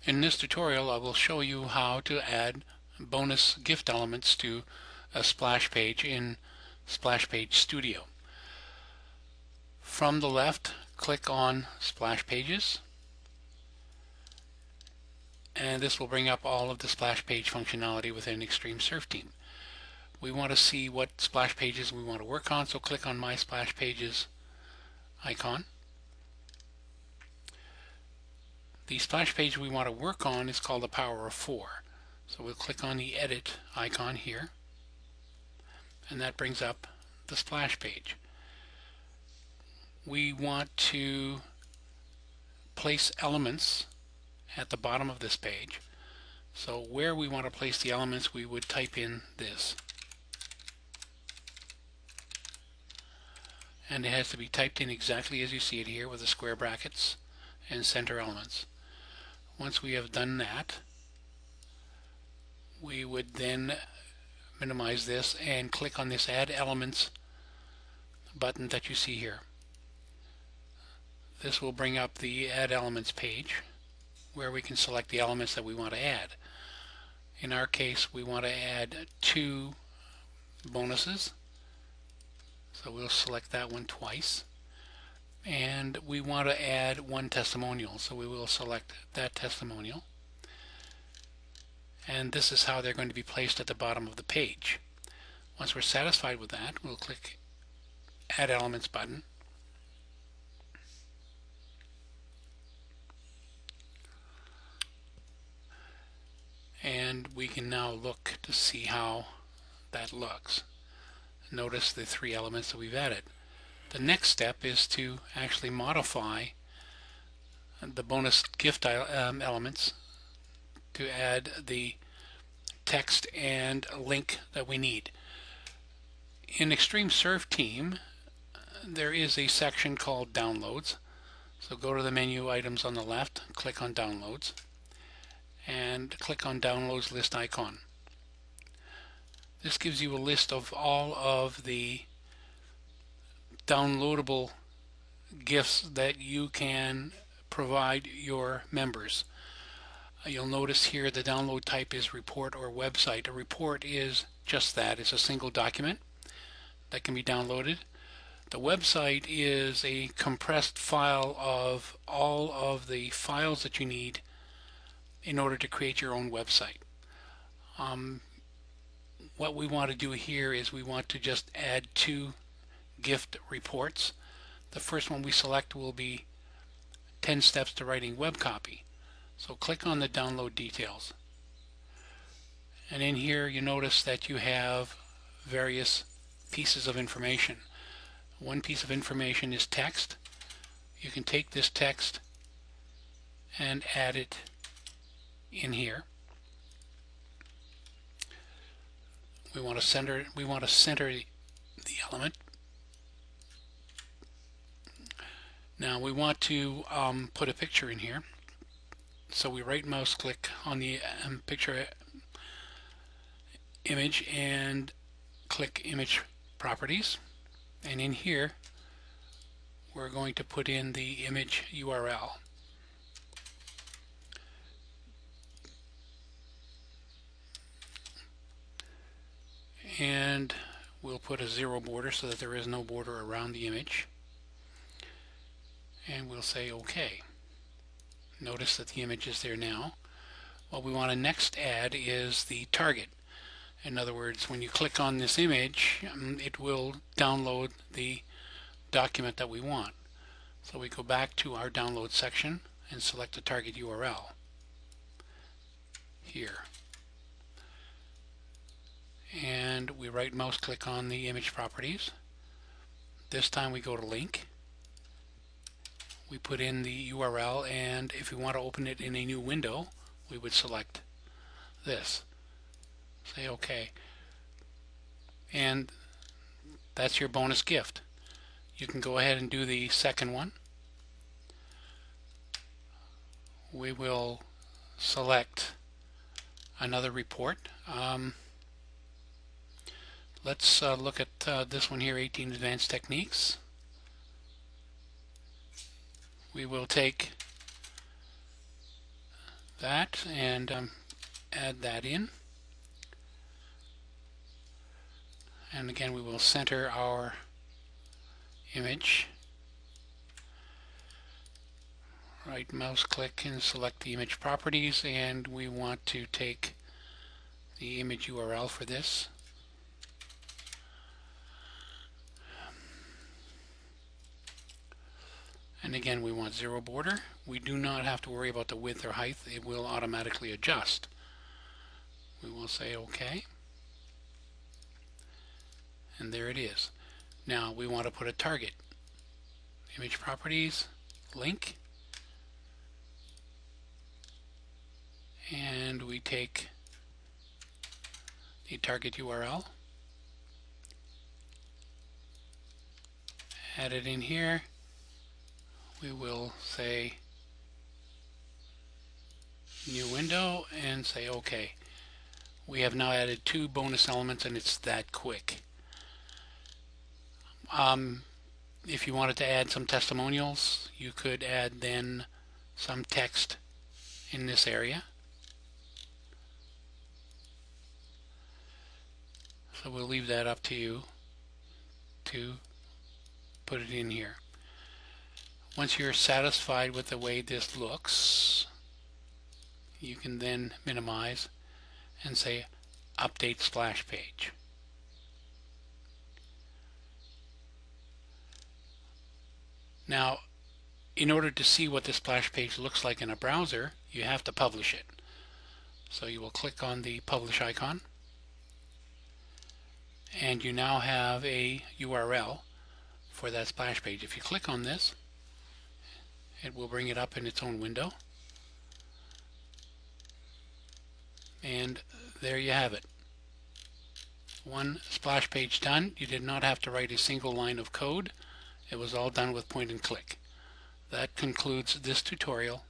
In this tutorial, I will show you how to add bonus gift elements to a splash page in Splash Page Studio. From the left, click on Splash Pages, and this will bring up all of the splash page functionality within Extrmesurfteam. We want to see what splash pages we want to work on, so click on My Splash Pages icon. The splash page we want to work on is called the Power of 4. So we'll click on the Edit icon here, and that brings up the splash page. We want to place elements at the bottom of this page. So where we want to place the elements, we would type in this. And it has to be typed in exactly as you see it here with the square brackets and center elements. Once we have done that, we would then minimize this and click on this Add Elements button that you see here. This will bring up the Add Elements page where we can select the elements that we want to add. In our case, we want to add 2 bonuses, so we'll select that one twice. And we want to add 1 testimonial, so we will select that testimonial. And this is how they're going to be placed at the bottom of the page. Once we're satisfied with that, we'll click Add Elements button. And we can now look to see how that looks. Notice the 3 elements that we've added. The next step is to actually modify the bonus gift elements to add the text and link that we need. In Extrmesurfteam, there is a section called Downloads. So go to the menu items on the left, click on Downloads, and click on Downloads list icon. This gives you a list of all of the downloadable gifts that you can provide your members. You'll notice here the download type is report or website. A report is just that. It's a single document that can be downloaded. The website is a compressed file of all of the files that you need in order to create your own website. What we want to do here is we want to just add 2 gift reports. The first one we select will be 10 steps to writing web copy. So click on the download details. And in here you notice that you have various pieces of information. One piece of information is text. You can take this text and add it in here. We want to center the element. Now we want to put a picture in here. So we right mouse click on the picture image and click Image Properties. And in here we're going to put in the image URL. And we'll put a 0 border so that there is no border around the image. And we'll say OK. Notice that the image is there now. What we want to next add is the target. In other words, when you click on this image, it will download the document that we want. So we go back to our download section and select the target URL here. And we right mouse click on the image properties. This time we go to link. We put in the URL, and if we want to open it in a new window, we would select this. Say OK. And that's your bonus gift. You can go ahead and do the second one. We will select another report. Let's look at this one here, 18 Advanced Techniques. We will take that and add that in. And again, we will center our image. Right mouse click and select the image properties, and we want to take the image URL for this. And again, we want 0 border. We do not have to worry about the width or height. It will automatically adjust. We will say OK. And there it is. Now we want to put a target. Image properties, link. And we take the target URL, add it in here. We will say new window and say OK. We have now added 2 bonus elements, and it's that quick. If you wanted to add some testimonials, you could add then some text in this area. So we'll leave that up to you to put it in here. Once you're satisfied with the way this looks, you can then minimize and say update splash page. Now, in order to see what the splash page looks like in a browser, you have to publish it. So you will click on the publish icon, and you now have a URL for that splash page. If you click on this, it will bring it up in its own window. And there you have it. One splash page done. You did not have to write a single line of code. It was all done with point and click. That concludes this tutorial.